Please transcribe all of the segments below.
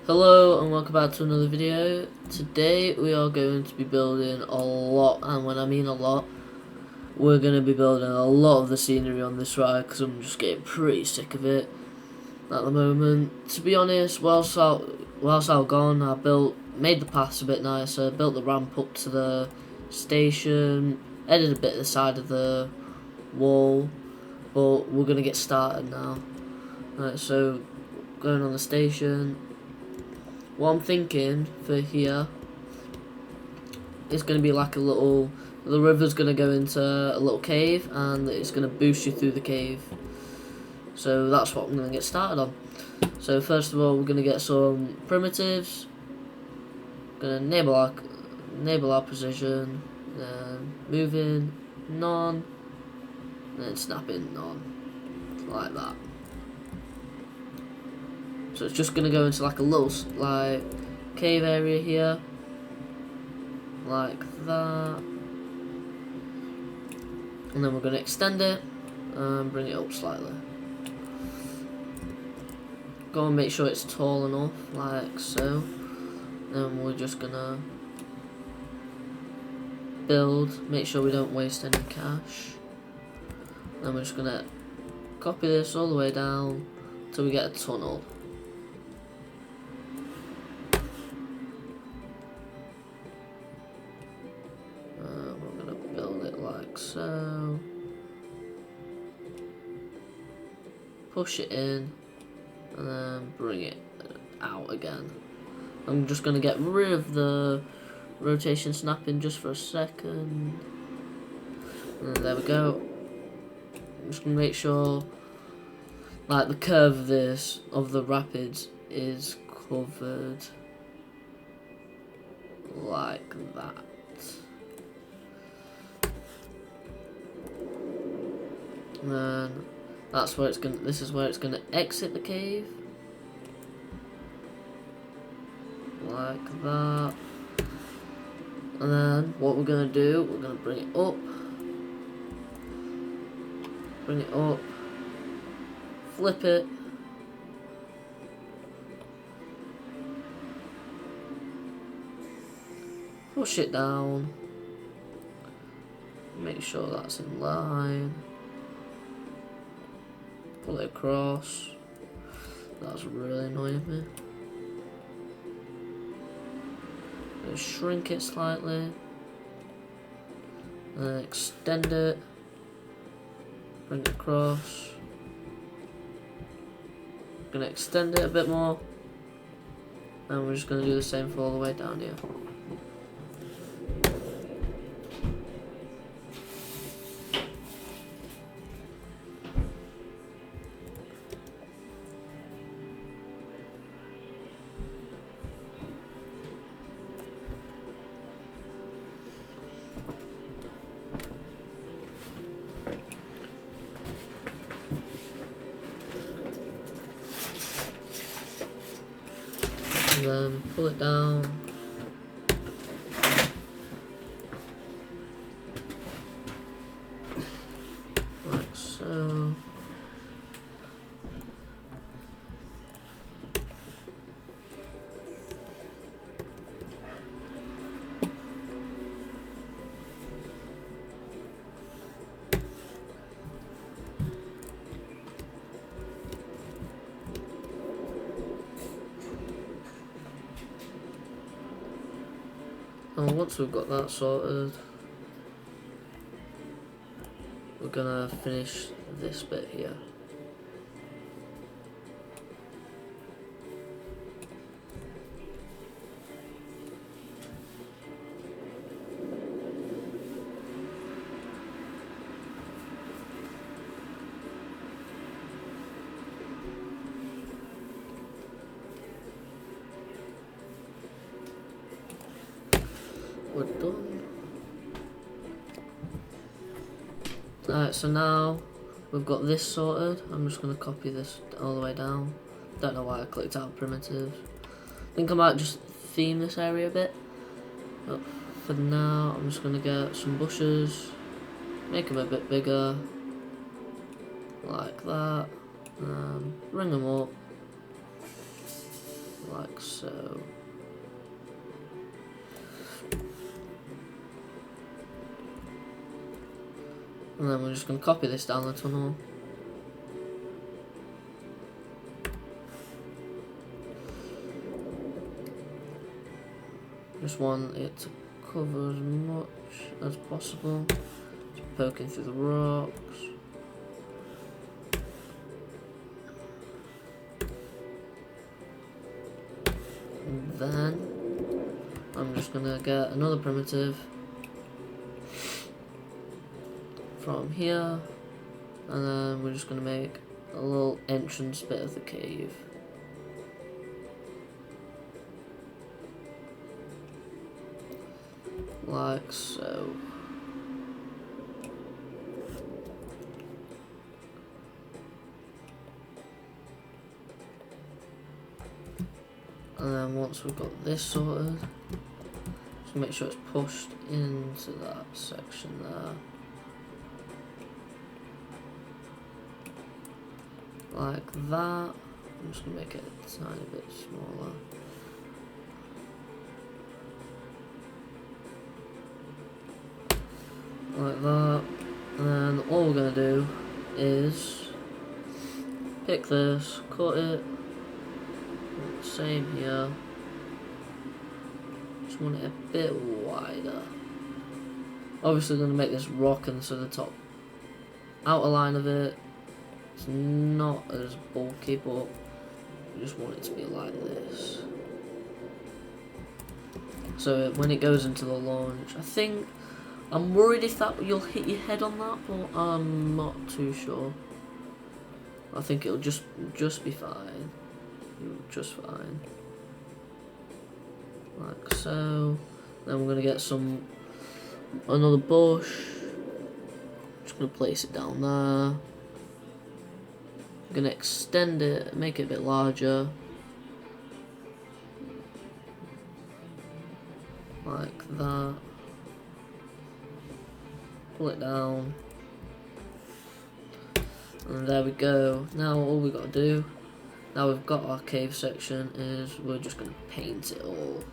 Hello and welcome back to another video. Today we are going to be building a lot, and when I mean a lot, we're going to be building a lot of the scenery on this ride because I'm just getting pretty sick of it at the moment. To be honest, whilst I've gone, I made the paths a bit nicer, built the ramp up to the station, added a bit of the side of the wall, but we're going to get started now. Right, so going on the station. What I'm thinking for here is going to be like the river's going to go into a little cave and it's going to boost you through the cave. So that's what I'm going to get started on. So first of all, we're going to get some primitives. Going to enable our position, then moving, none, then snapping, none, like that. So it's just gonna go into like a little cave area here, like that, and then we're gonna extend it and bring it up slightly. Go and make sure it's tall enough, like so. Then we're just gonna build, make sure we don't waste any cash. Then we're just gonna copy this all the way down till we get a tunnel. So push it in and then bring it out again. I'm just going to get rid of the rotation snapping just for a second. And there we go. I'm just going to make sure like the curve of the rapids is covered like that. And then that's where this is where it's gonna exit the cave. Like that. And then what we're gonna do, we're gonna bring it up. Bring it up. Flip it. Push it down. Make sure that's in line. Pull it across. That's really annoying me. Just shrink it slightly. And then extend it. Bring it across. Gonna extend it a bit more. And we're just gonna do the same for all the way down here. And then pull it down. Like so. And once we've got that sorted, we're gonna finish this bit here. We're done. Alright, so now we've got this sorted. I'm just going to copy this all the way down. Don't know why I clicked out primitives. I think I might just theme this area a bit. But for now, I'm just going to get some bushes, make them a bit bigger, like that, bring them up, like so. And then we're just going to copy this down the tunnel. Just want it to cover as much as possible. Just poking through the rocks. And then I'm just going to get another primitive from here, and then we're just going to make a little entrance bit of the cave. Like so. And then once we've got this sorted, just make sure it's pushed into that section there. Like that. I'm just going to make it a tiny bit smaller. Like that. And then all we're going to do is pick this, cut it, same here. Just want it a bit wider. Obviously going to make this rock, and so the top outer line of it, it's not as bulky, but you just want it to be like this. So when it goes into the launch, I'm worried if you'll hit your head on that, but I'm not too sure. I think it'll just be fine. Just fine. Like so. Then we're gonna get another bush. Just gonna place it down there. I'm gonna extend it, make it a bit larger. Like that. Pull it down. And there we go. Now all we got to do, now we've got our cave section, is we're just going to paint it all.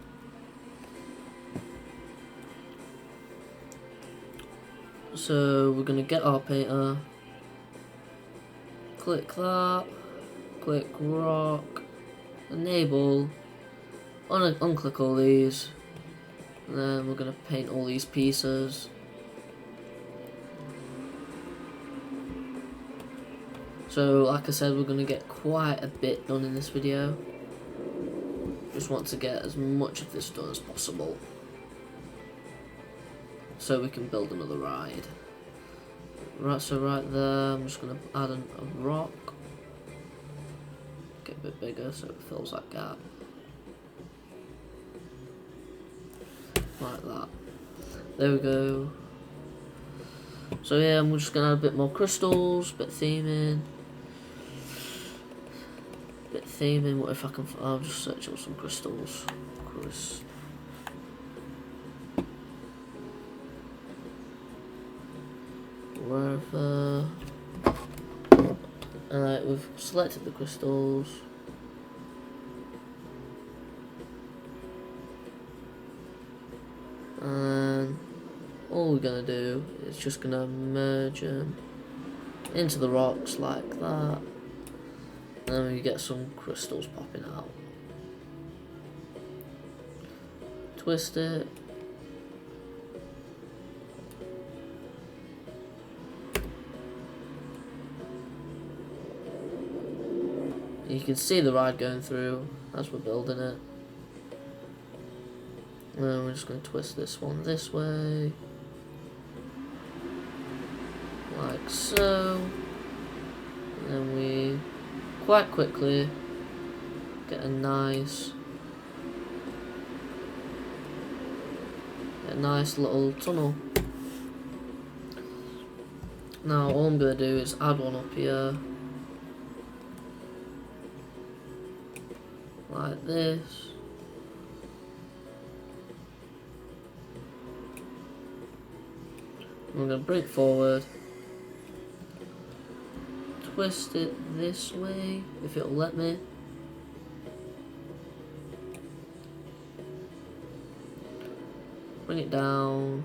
So we're going to get our painter, click that, click rock, enable, unclick all these, and then we're going to paint all these pieces. So like I said, we're going to get quite a bit done in this video. Just want to get as much of this done as possible, so we can build another ride. Right, so right there, I'm just going to add a rock. Get a bit bigger so it fills that gap. Like that. There we go. So yeah, I'm just going to add a bit more crystals, bit theming. What if I can? I'll just search up some crystals. Wherever. Alright, we've selected the crystals. And all we're gonna do is just gonna merge them into the rocks like that. And then we get some crystals popping out. Twist it. You can see the ride going through as we're building it. And then we're just going to twist this one this way. Like so. And then we quite quickly get a nice little tunnel. Now all I'm going to do is add one up here like this. I'm going to bring it forward, twist it this way if it'll let me. bring it down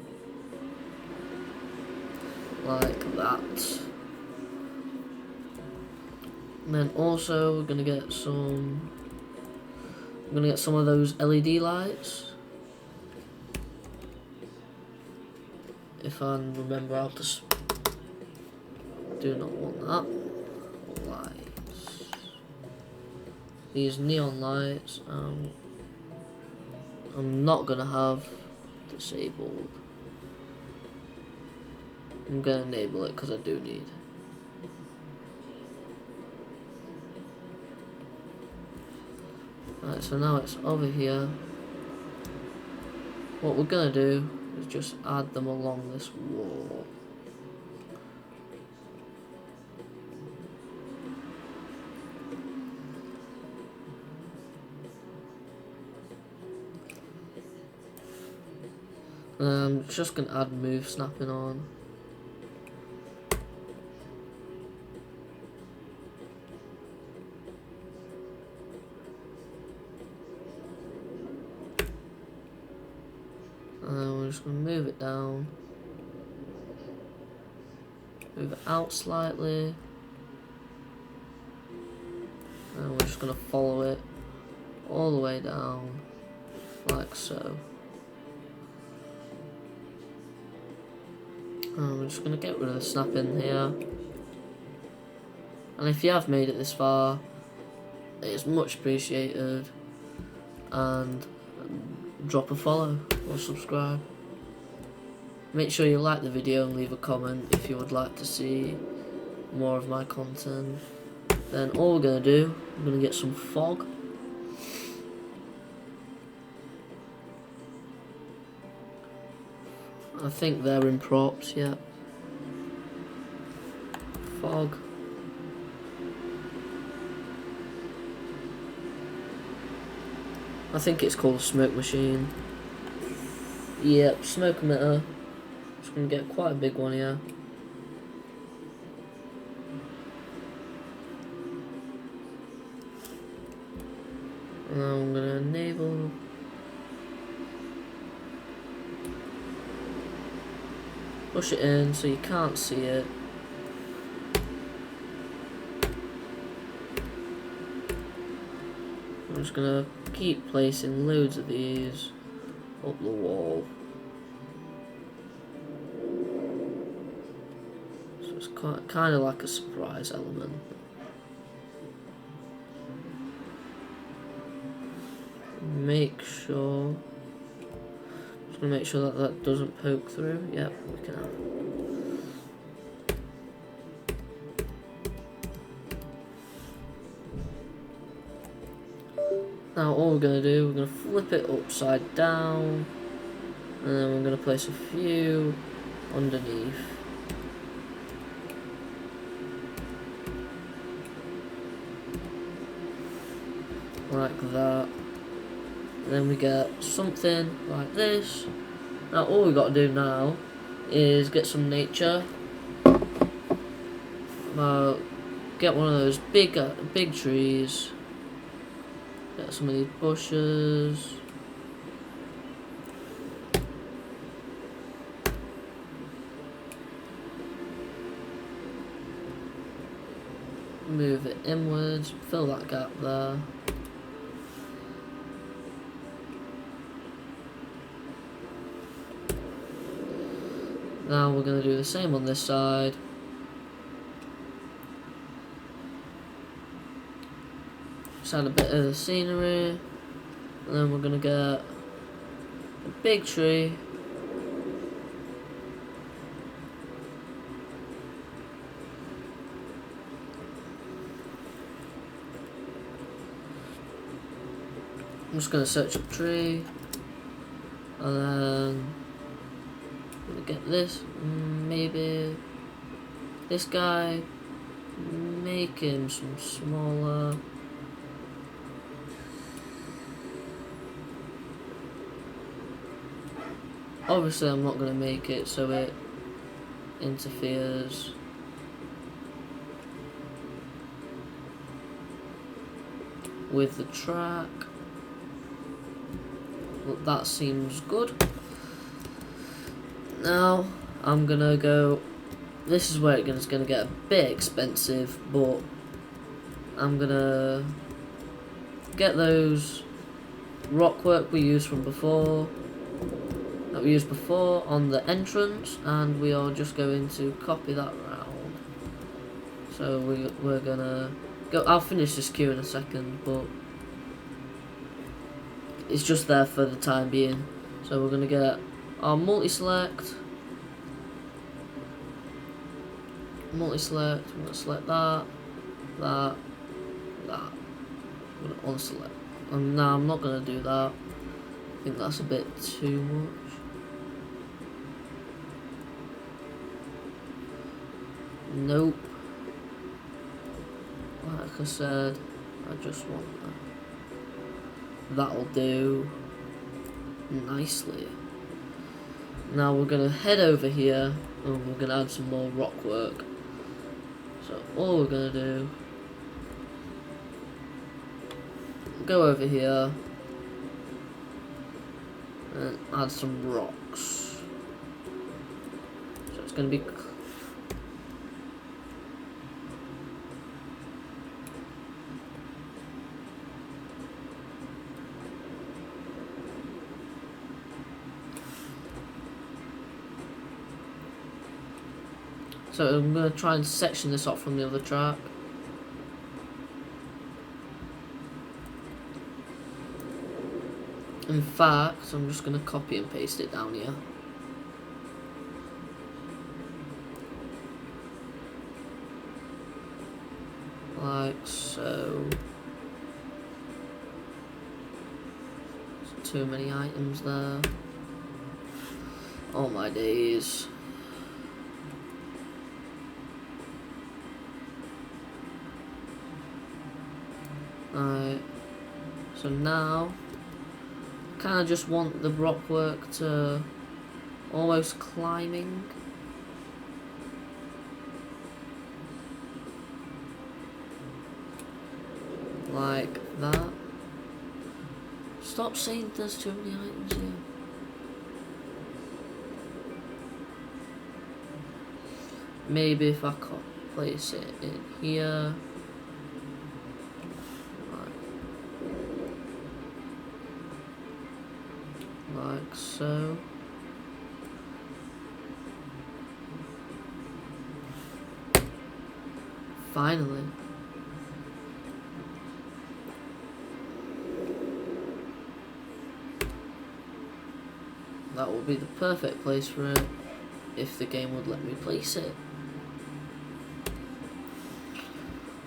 like that. And then also we're gonna get some. I'm gonna get some of those LED lights. If I remember how to. Do not want that. Lights. These neon lights. I'm not gonna have disabled. I'm gonna enable it because I do need. Right, so now it's over here. What we're gonna do is just add them along this wall. Just gonna add move snapping on. And we're just gonna move it down. Move it out slightly. And we're just gonna follow it all the way down, like so. And we're just gonna get rid of the snapping here. And if you have made it this far, it's much appreciated. And drop a follow or subscribe. Make sure you like the video and leave a comment if you would like to see more of my content. Then all we're gonna do, we're gonna get some fog. I think they're in props, yeah. Fog. I think it's called a smoke machine. Yep, smoke emitter. Just gonna get quite a big one here. And now I'm gonna enable. Push it in so you can't see it. I'm just gonna keep placing loads of these up the wall. So it's kind of like a surprise element. Make sure. Just gonna make sure that that doesn't poke through. Yep, we can have. Now all we're going to do, we're going to flip it upside down, and then we're going to place a few underneath. Like that. And then we get something like this. Now all we got to do now is get some nature. Get one of those big trees. Get some of these bushes. Move it inwards, fill that gap there. Now we're going to do the same on this side. Just add a bit of the scenery, and then we're going to get a big tree. I'm just going to search up tree, and then I'm going to get this, maybe this guy, make him some smaller. Obviously I'm not going to make it so it interferes. With the track. But that seems good. Now I'm gonna go. This is where it's gonna get a bit expensive, but I'm gonna get those Rockwork we used from before, that we used before on the entrance, and we are just going to copy that round. So we're gonna go. I'll finish this queue in a second, but it's just there for the time being. So we're gonna get our multi-select. I'm gonna select that. I'm gonna unselect. No, I'm not gonna do that. I think that's a bit too much. Nope. Like I said, I just want that. That'll do nicely. Now we're gonna head over here and we're gonna add some more rock work. So all we're gonna do, go over here and add some rocks. So it's gonna be so I'm going to try and section this off from the other track. In fact, I'm just going to copy and paste it down here. Like so. There's too many items there. Oh my days. Alright, so now I kind of just want the rock work to almost climbing. Like that. Stop saying there's too many items here. Maybe if I could place it in here. Like so. Finally. That will be the perfect place for it if the game would let me place it.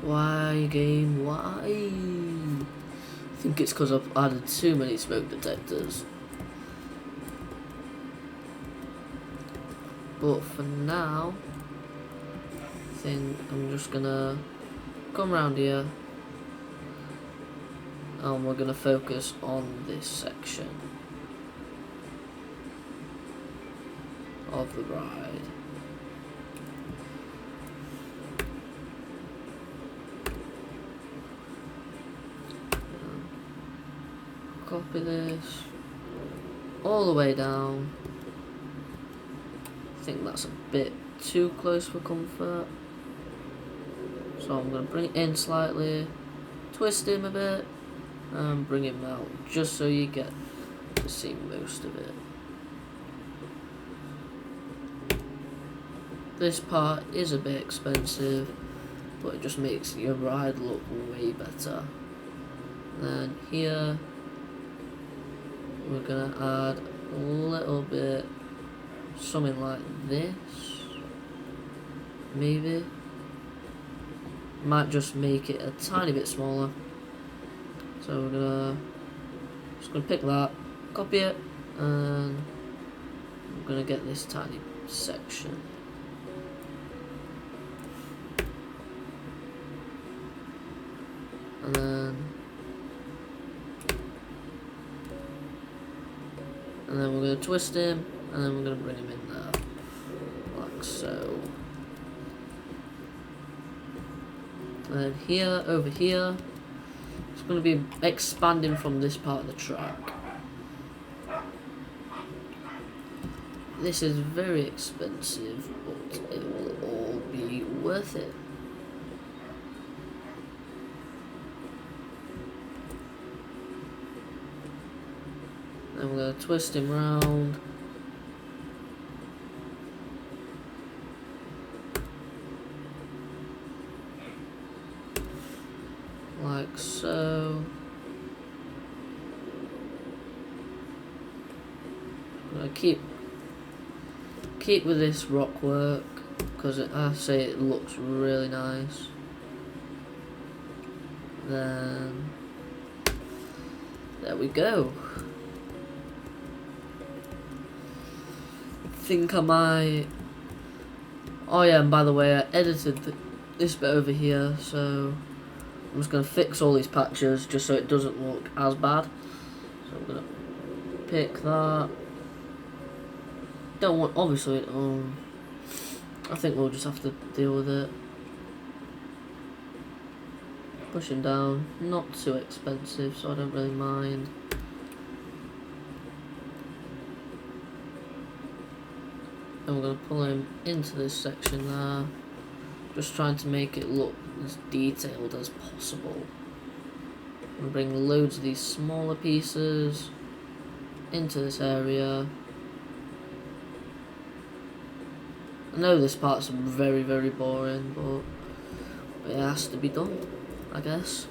Why, game, why? I think it's because I've added too many smoke detectors. But for now, I think I'm just gonna come around here and we're gonna focus on this section of the ride. Copy this all the way down. I think that's a bit too close for comfort, so I'm going to bring it in slightly, twist him a bit and bring him out just so you get to see most of it. This part is a bit expensive, but it just makes your ride look way better. And then here we're going to add a little bit, something like this, maybe. Might just make it a tiny bit smaller. So we're just gonna pick that, copy it, and I'm gonna get this tiny section. And then we're gonna twist him, and then we're gonna bring him in there, like so. And then here, over here, it's going to be expanding from this part of the track. This is very expensive, but it will all be worth it. Then we're going to twist him round. Like so. I'm going to keep with this Rockwork, because I say it looks really nice. Then there we go. I think I might. Oh yeah, and by the way, I edited this bit over here, so I'm just gonna fix all these patches just so it doesn't look as bad. So I'm gonna pick that. Don't want, obviously, I think we'll just have to deal with it. Push him down, not too expensive, so I don't really mind. And we're going to pull him into this section there, just trying to make it look as detailed as possible. And bring loads of these smaller pieces into this area. I know this part's very, very boring, but it has to be done, I guess.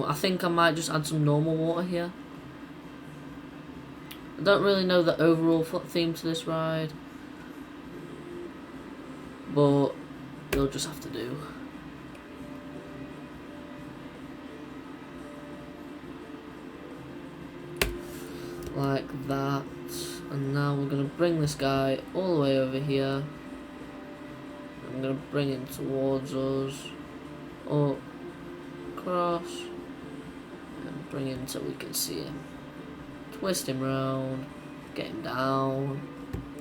I think I might just add some normal water here. I don't really know the overall theme to this ride, but you'll just have to do. Like that. And now we're going to bring this guy all the way over here. I'm going to bring him towards us. Up. Across. And bring him until we can see him. Twist him round. Get him down.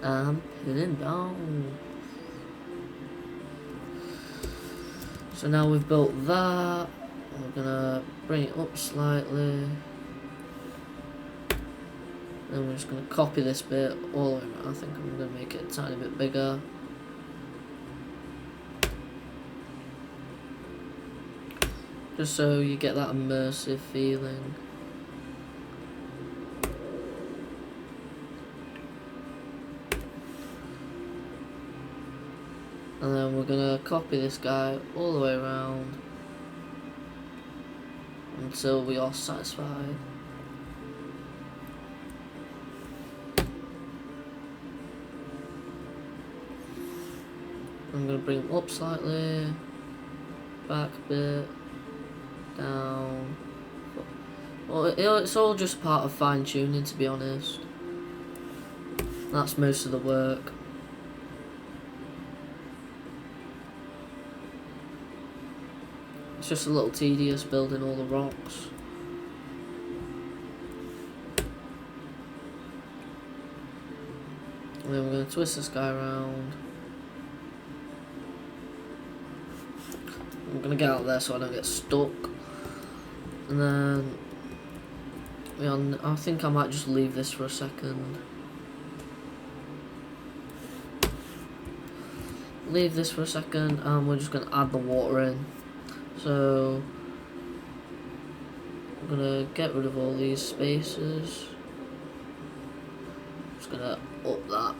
And pin him down. So now we've built that. We're going to bring it up slightly. Then we're just going to copy this bit all the way around. I think I'm going to make it a tiny bit bigger. Just so you get that immersive feeling. And then we're going to copy this guy all the way around until we are satisfied. I'm going to bring him up slightly, back a bit, down. Well, it's all just part of fine tuning, to be honest. That's most of the work. It's just a little tedious building all the rocks. And then we're going to twist this guy around. I'm going to get out of there so I don't get stuck. And then I think I might just leave this for a second. Leave this for a second and we're just going to add the water in. So I'm going to get rid of all these spaces. Just going to up that.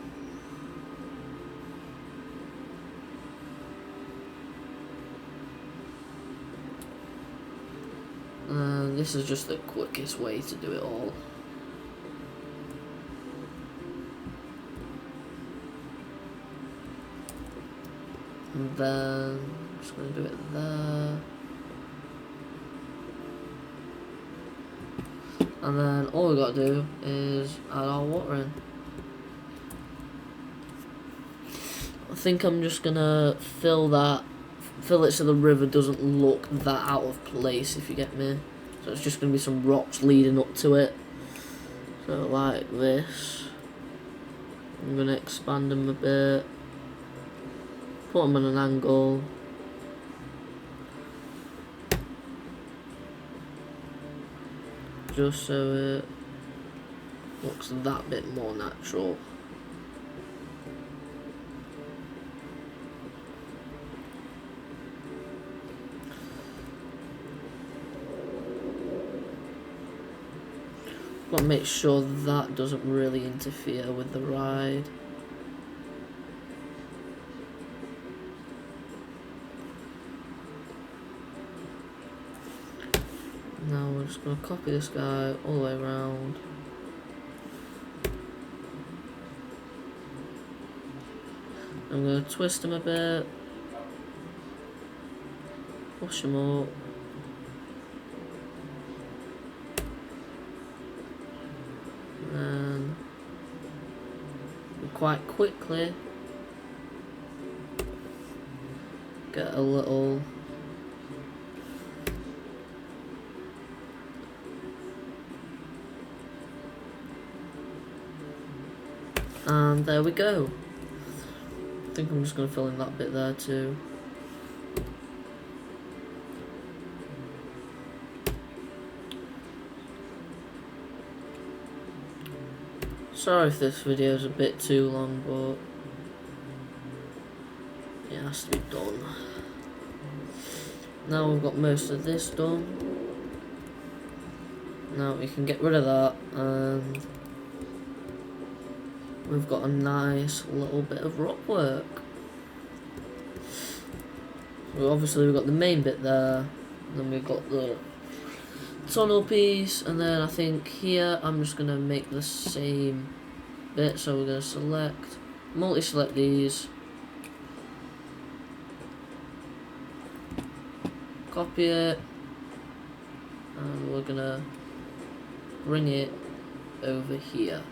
And this is just the quickest way to do it all. And then I'm just going to do it there. And then all we got to do is add our water in. I think I'm just going to fill it so the river doesn't look that out of place, if you get me. So it's just going to be some rocks leading up to it. So like this. I'm going to expand them a bit. Put them on an angle. just so it looks that bit more natural. Got to make sure that doesn't really interfere with the ride. Now we're just going to copy this guy all the way around. I'm going to twist him a bit, push him up, and quite quickly get a little and there we go. I think I'm just going to fill in that bit there too. Sorry if this video is a bit too long, but it has to be done. Now we've got most of this done. Now we can get rid of that, and we've got a nice little bit of rock work. So obviously we've got the main bit there, then we've got the tunnel piece, and then I think here I'm just going to make the same bit. So we're going to select, multi-select these, copy it, and we're going to bring it over here.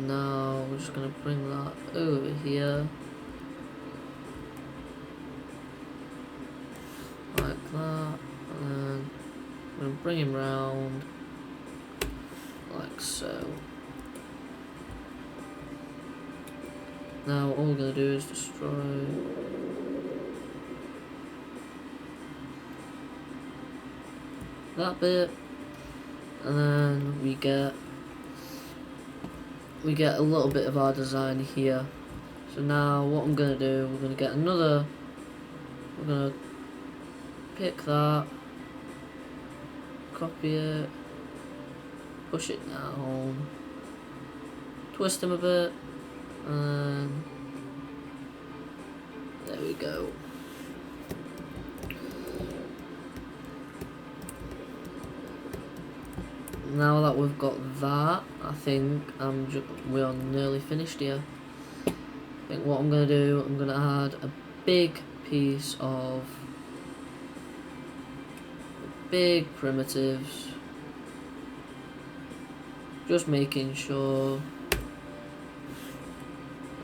Now we're just going to bring that over here, like that, and then I'm going to bring him round like so. Now all we're going to do is destroy that bit, and then we get a little bit of our design here. So now what I'm going to do, we're going to get another, we're going to pick that, copy it, push it down, twist him a bit, and there we go. Now that we've got that, I think we are nearly finished here. I think what I'm going to do, I'm going to add a big piece of big primitives, just making sure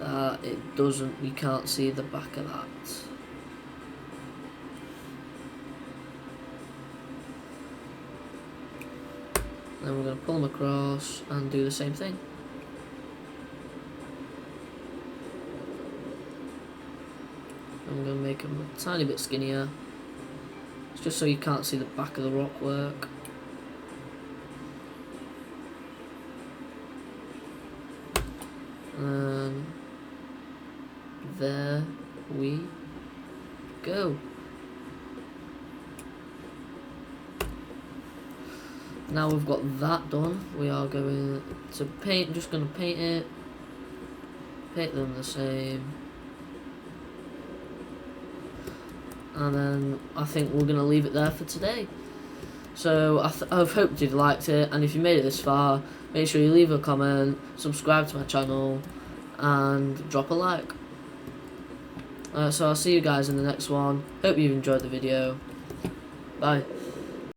that it doesn't, you can't see the back of that. Then we're going to pull them across and do the same thing. I'm going to make them a tiny bit skinnier. It's just so you can't see the back of the rock work. And there we go. Now we've got that done, we are going to paint, just going to paint it, paint them the same, and then I think we're going to leave it there for today. So I've hoped you've liked it, and if you made it this far, make sure you leave a comment, subscribe to my channel, and drop a like. So I'll see you guys in the next one. Hope you've enjoyed the video. Bye.